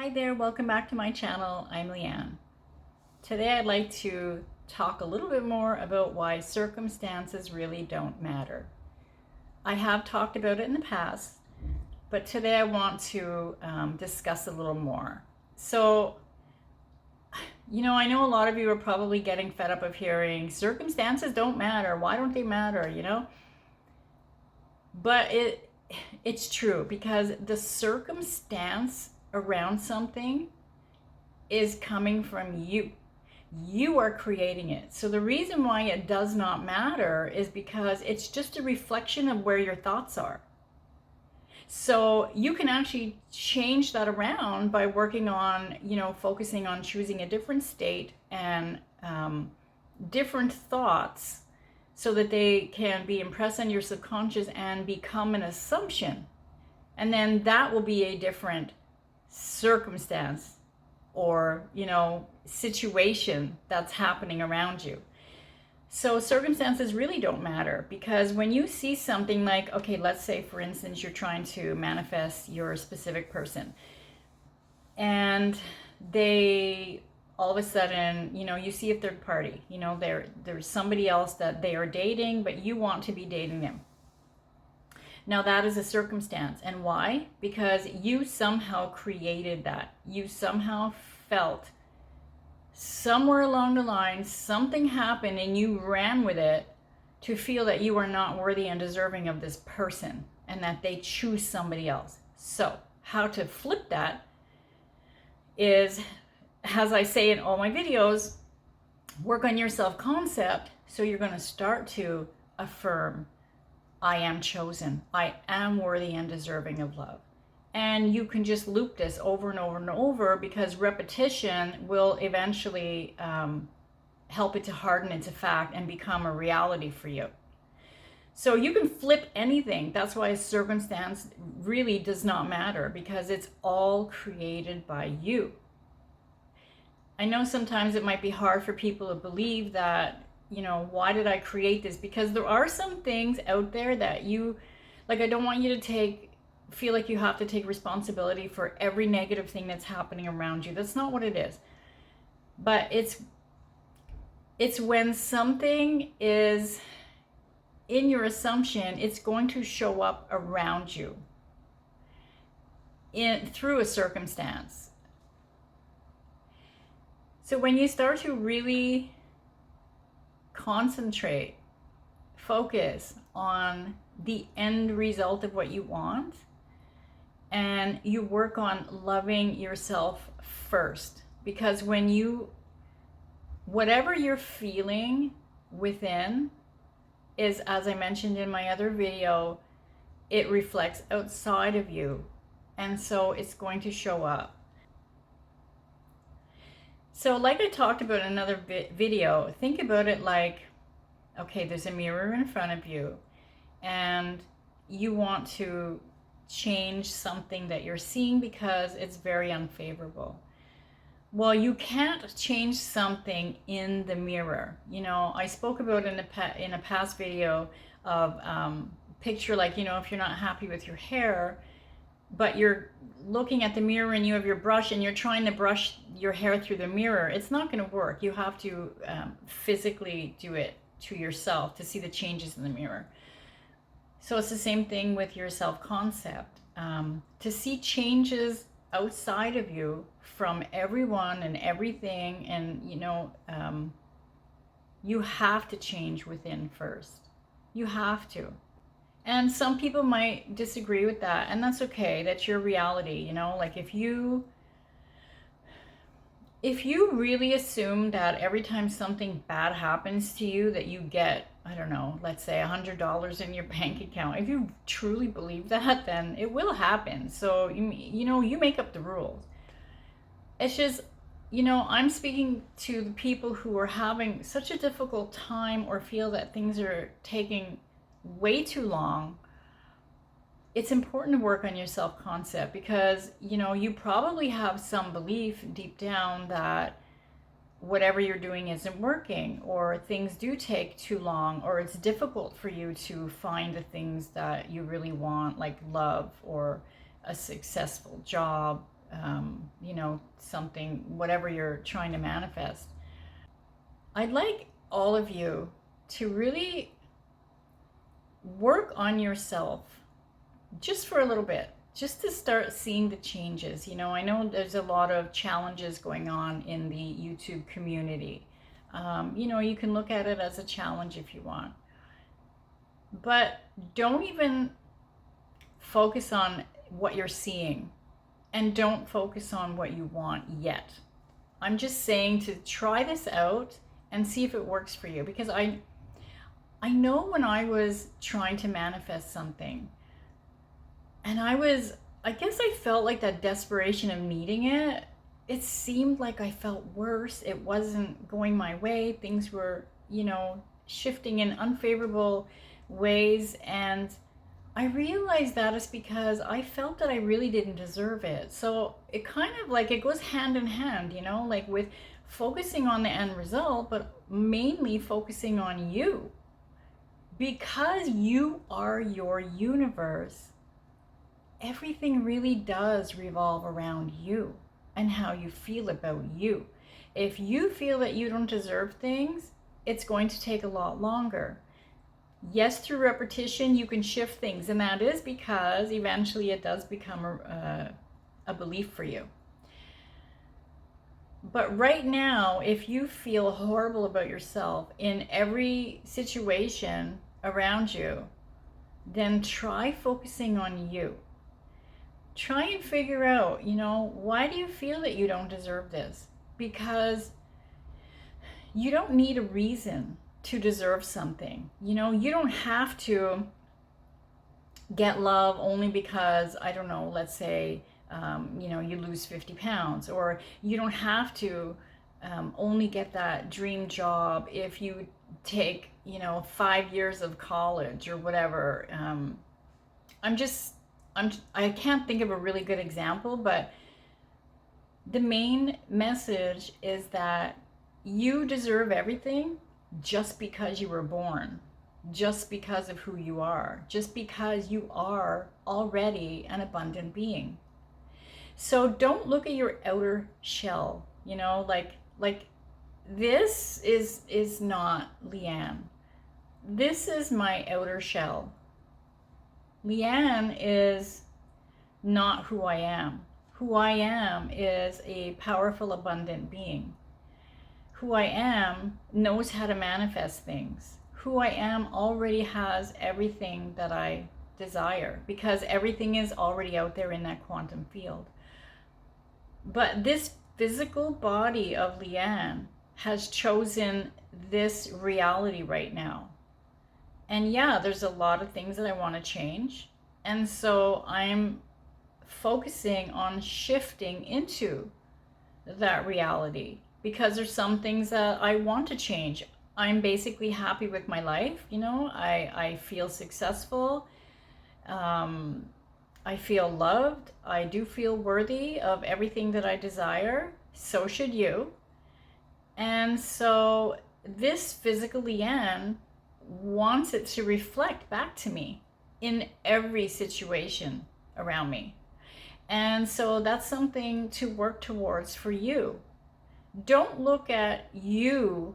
Hi there, welcome back to my channel. I'm Leanne. Today I'd like to talk a little bit more about why circumstances really don't matter. I have talked about it in the past, but today I want to discuss a little more. So, I know a lot of you are probably getting fed up of hearing circumstances don't matter. Why don't they matter? But it's true, because the circumstance around something is coming from you. You are creating it. So the reason why it does not matter is because it's just a reflection of where your thoughts are. So you can actually change that around by working on, focusing on choosing a different state and different thoughts so that they can be impressed on your subconscious and become an assumption. And then that will be a different circumstance or situation that's happening around you. So circumstances really don't matter, because when you see something like, okay, let's say for instance you're trying to manifest your specific person, and they all of a sudden, you see a third party, there's somebody else that they are dating, but you want to be dating them. Now that is a circumstance. And why? Because you somehow created that. You somehow felt somewhere along the line something happened and you ran with it to feel that you are not worthy and deserving of this person and that they choose somebody else. So how to flip that is, as I say in all my videos, work on your self-concept. So you're going to start to affirm, I am chosen. I am worthy and deserving of love. And you can just loop this over and over and over, because repetition will eventually help it to harden into fact and become a reality for you. So you can flip anything. That's why circumstance really does not matter, because it's all created by you. I know sometimes it might be hard for people to believe that, why did I create this? Because there are some things out there that I don't want you to feel like you have to take responsibility for every negative thing that's happening around you. That's not what it is. But it's when something is in your assumption, it's going to show up around you through a circumstance. So when you start to really concentrate, focus on the end result of what you want, and you work on loving yourself first, because whatever you're feeling within is, as I mentioned in my other video, it reflects outside of you, and so it's going to show up. So like I talked about in another video, think about it like, okay, there's a mirror in front of you and you want to change something that you're seeing because it's very unfavorable. Well, you can't change something in the mirror. I spoke about in a past video of picture, like, if you're not happy with your hair, but you're looking at the mirror and you have your brush and you're trying to brush your hair through the mirror, it's not going to work. You have to physically do it to yourself to see the changes in the mirror. So it's the same thing with your self-concept. To see changes outside of you from everyone and everything, and you have to change within first. You have to. And some people might disagree with that, and that's okay. That's your reality. Like if you really assume that every time something bad happens to you that you get, I don't know, let's say $100 in your bank account, if you truly believe that, then it will happen. So you make up the rules. It's just, I'm speaking to the people who are having such a difficult time or feel that things are taking way too long. It's important to work on your self-concept, because you probably have some belief deep down that whatever you're doing isn't working, or things do take too long, or it's difficult for you to find the things that you really want, like love or a successful job, something, whatever you're trying to manifest. I'd like all of you to really work on yourself just for a little bit, just to start seeing the changes. I know there's a lot of challenges going on in the YouTube community. You can look at it as a challenge if you want, but don't even focus on what you're seeing, and don't focus on what you want yet. I'm just saying to try this out and see if it works for you, because I know when I was trying to manifest something, and I guess I felt like that desperation of needing it. It seemed like I felt worse. It wasn't going my way. Things were, shifting in unfavorable ways. And I realized that is because I felt that I really didn't deserve it. So it kind of like, it goes hand in hand, like with focusing on the end result, but mainly focusing on you. Because you are your universe, everything really does revolve around you and how you feel about you. If you feel that you don't deserve things, it's going to take a lot longer. Yes, through repetition, you can shift things, and that is because eventually it does become a belief for you. But right now, if you feel horrible about yourself in every situation around you, then try focusing on you. Try and figure out, why do you feel that you don't deserve this? Because you don't need a reason to deserve something. You don't have to get love only because, I don't know, let's say, you lose 50 pounds, or you don't have to only get that dream job if you take, 5 years of college or whatever. I can't think of a really good example, but the main message is that you deserve everything just because you were born, just because of who you are, just because you are already an abundant being. So don't look at your outer shell, like this is not Leanne. This is my outer shell. Leanne is not who I am. Who I am is a powerful, abundant being. Who I am knows how to manifest things. Who I am already has everything that I desire, because everything is already out there in that quantum field. But this physical body of Leanne has chosen this reality right now. And yeah, there's a lot of things that I want to change. And so I'm focusing on shifting into that reality, because there's some things that I want to change. I'm basically happy with my life. I feel successful. I feel loved. I do feel worthy of everything that I desire. So should you. And so this physical Leanne wants it to reflect back to me in every situation around me. And so that's something to work towards for you. Don't look at you,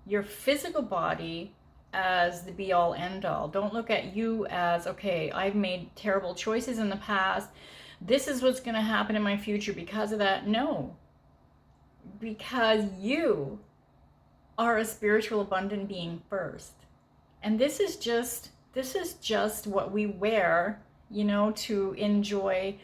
your physical body, as the be all end all. Don't look at you as, okay, I've made terrible choices in the past. This is what's going to happen in my future because of that. No. Because you are a spiritual abundant being first. And this is just what we wear, to enjoy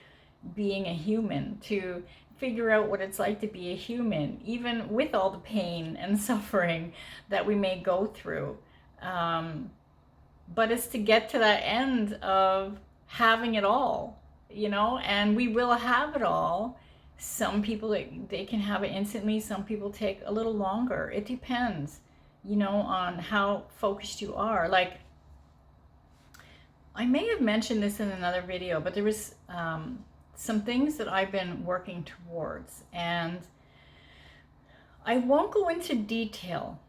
being a human, to figure out what it's like to be a human, even with all the pain and suffering that we may go through. But it's to get to that end of having it all, and we will have it all. Some people, they can have it instantly. Some people take a little longer. It depends, on how focused you are. Like, I may have mentioned this in another video, but there was some things that I've been working towards, and I won't go into detail,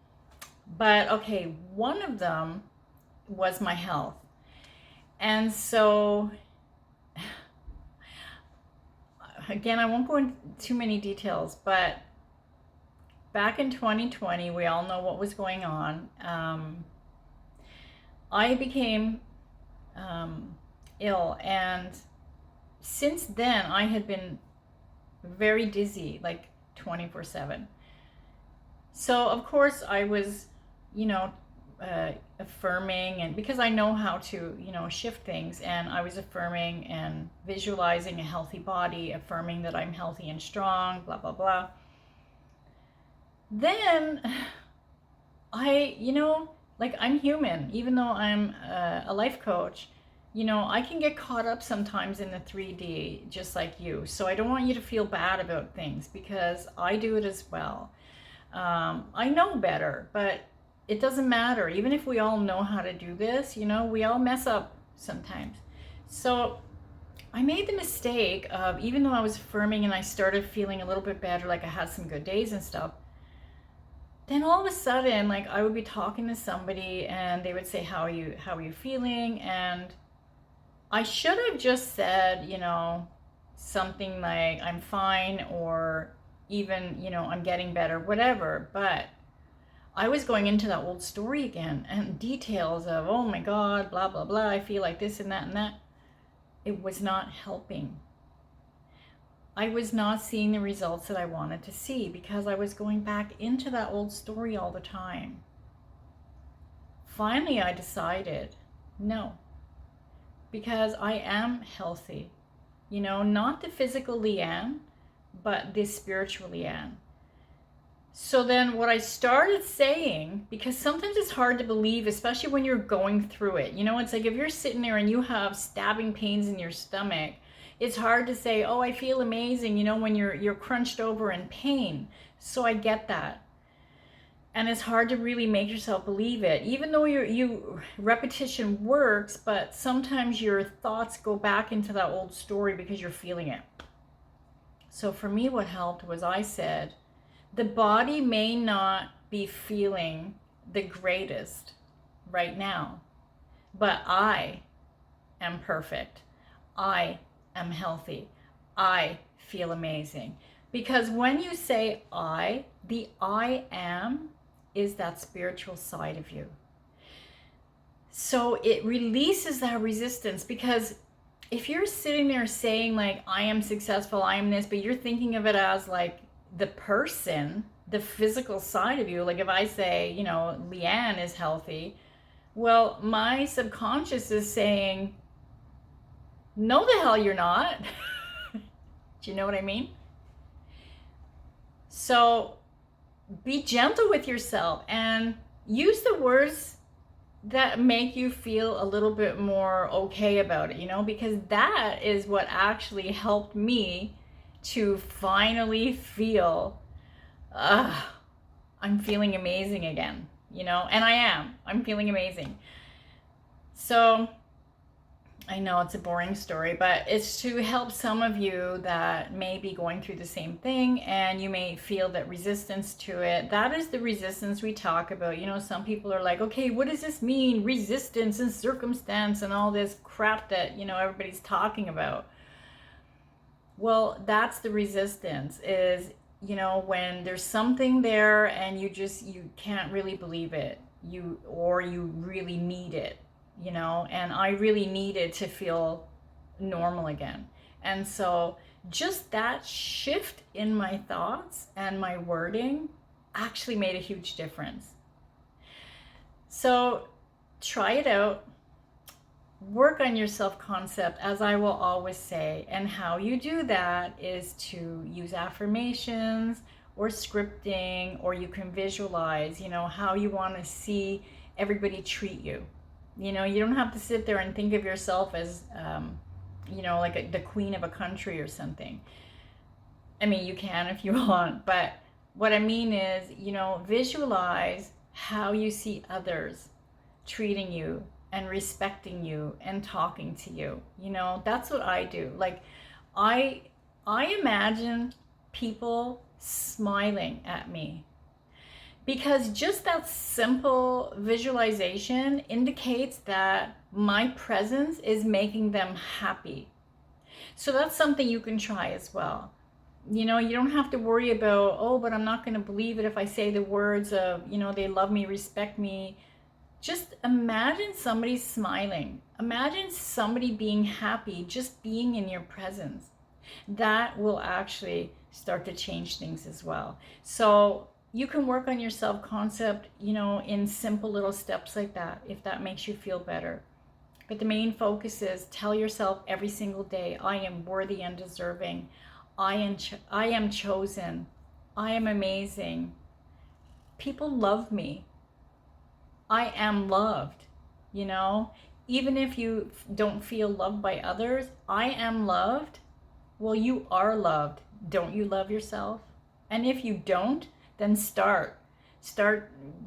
but okay, one of them was my health. And so again, I won't go into too many details, but back in 2020, we all know what was going on. I became ill, and since then I had been very dizzy, like 24/7. So of course I was, you know, affirming, and because I know how to, shift things, and I was affirming and visualizing a healthy body, affirming that I'm healthy and strong, blah blah blah. Then I, like, I'm human, even though I'm a life coach. I can get caught up sometimes in the 3D, just like you. So I don't want you to feel bad about things, because I do it as well. I know better, but it doesn't matter. Even if we all know how to do this, we all mess up sometimes. So I made the mistake of, even though I was affirming and I started feeling a little bit better, like I had some good days and stuff, then all of a sudden, like, I would be talking to somebody and they would say, how are you feeling? And I should have just said, something like, I'm fine, or even, I'm getting better, whatever. But I was going into that old story again, and details of, oh my God, blah, blah, blah, I feel like this and that and that. It was not helping. I was not seeing the results that I wanted to see, because I was going back into that old story all the time. Finally, I decided, no, because I am healthy. Not the physical Leanne, but the spiritual Leanne. So then what I started saying, because sometimes it's hard to believe, especially when you're going through it. It's like if you're sitting there and you have stabbing pains in your stomach, it's hard to say, oh, I feel amazing, when you're crunched over in pain. So I get that. And it's hard to really make yourself believe it, even though repetition works, but sometimes your thoughts go back into that old story because you're feeling it. So for me, what helped was, I said, the body may not be feeling the greatest right now, but I am perfect. I am healthy. I feel amazing. Because when you say I, the I am is that spiritual side of you. So it releases that resistance, because if you're sitting there saying, like, I am successful, I am this, but you're thinking of it as like the person, the physical side of you. Like if I say, Leanne is healthy, well, my subconscious is saying, no, the hell you're not. Do you know what I mean? So be gentle with yourself and use the words that make you feel a little bit more okay about it, because that is what actually helped me to finally feel, I'm feeling amazing again, and I'm feeling amazing. So I know it's a boring story, but it's to help some of you that may be going through the same thing, and you may feel that resistance to it. That is the resistance we talk about. Some people are like, okay, what does this mean? Resistance and circumstance and all this crap that, everybody's talking about. Well, that's the resistance, is, when there's something there and you can't really believe it, you really need it. And I really needed to feel normal again. And so just that shift in my thoughts and my wording actually made a huge difference. So try it out. Work on your self-concept, as I will always say. And how you do that is to use affirmations or scripting, or you can visualize, how you want to see everybody treat you. You don't have to sit there and think of yourself as, like the queen of a country or something. I mean, you can if you want, but what I mean is, visualize how you see others treating you and respecting you and talking to you. That's what I do. Like, I imagine people smiling at me, because just that simple visualization indicates that my presence is making them happy. So that's something you can try as well. You know, you don't have to worry about, oh, but I'm not going to believe it if I say the words of, you know, they love me, respect me. Just imagine somebody smiling. Imagine somebody being happy, just being in your presence. That will actually start to change things as well. So you can work on your self concept, you know, in simple little steps like that, if that makes you feel better. But the main focus is tell yourself every single day, I am worthy and deserving. I am chosen. I am amazing. People love me. I am loved. You know, even if you don't feel loved by others, I am loved. Well, you are loved. Don't you love yourself? And if you don't, then start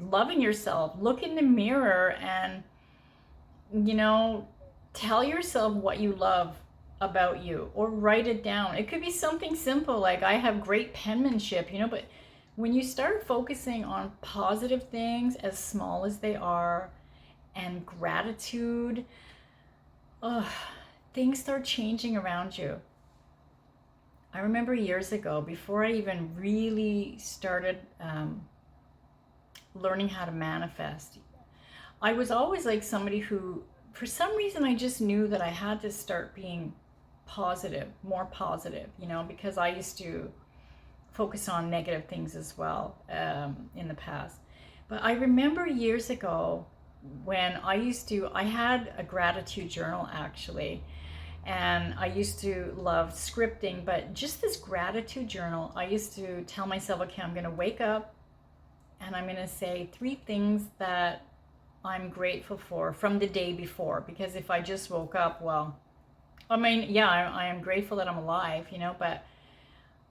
loving yourself. Look in the mirror and, you know, tell yourself what you love about you, or write it down. It could be something simple like I have great penmanship, you know, but when you start focusing on positive things, as small as they are, and gratitude, oh, things start changing around you. I remember years ago, before I even really started learning how to manifest, I was always like somebody who, for some reason, I just knew that I had to start being positive, more positive, you know, because I used to focus on negative things as well in the past. But I remember years ago when I had a gratitude journal actually, and I used to love scripting, but just this gratitude journal, I used to tell myself, okay, I'm going to wake up and I'm going to say 3 things that I'm grateful for from the day before. Because if I just woke up, well, I mean, yeah, I am grateful that I'm alive, you know, but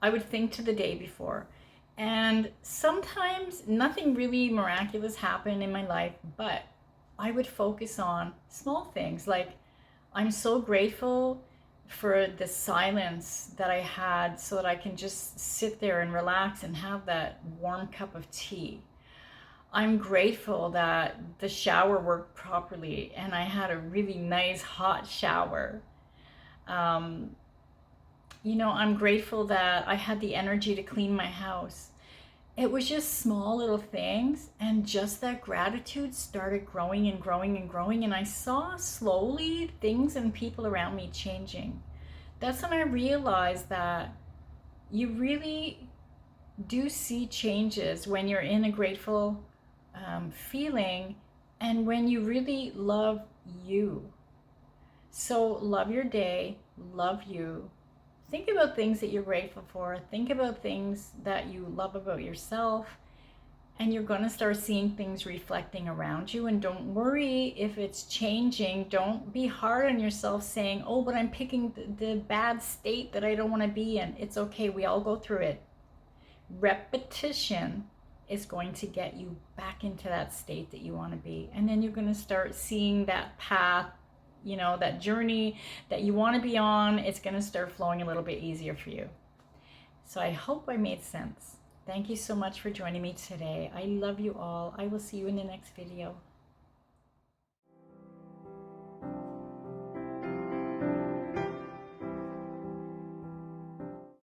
I would think to the day before. And sometimes nothing really miraculous happened in my life, but I would focus on small things like, I'm so grateful for the silence that I had so that I can just sit there and relax and have that warm cup of tea. I'm grateful that the shower worked properly and I had a really nice hot shower. You know, I'm grateful that I had the energy to clean my house. It was just small little things, and just that gratitude started growing and growing and growing, and I saw slowly things and people around me changing. That's when I realized that you really do see changes when you're in a grateful feeling, and when you really love you. So love your day, love you. Think about things that you're grateful for. Think about things that you love about yourself. And you're going to start seeing things reflecting around you. And don't worry if it's changing. Don't be hard on yourself saying, oh, but I'm picking the bad state that I don't want to be in. It's okay. We all go through it. Repetition is going to get you back into that state that you want to be. And then you're going to start seeing that path, you know, that journey that you want to be on. It's going to start flowing a little bit easier for you. So I hope I made sense. Thank you so much for joining me today. I love you all. I will see you in the next video.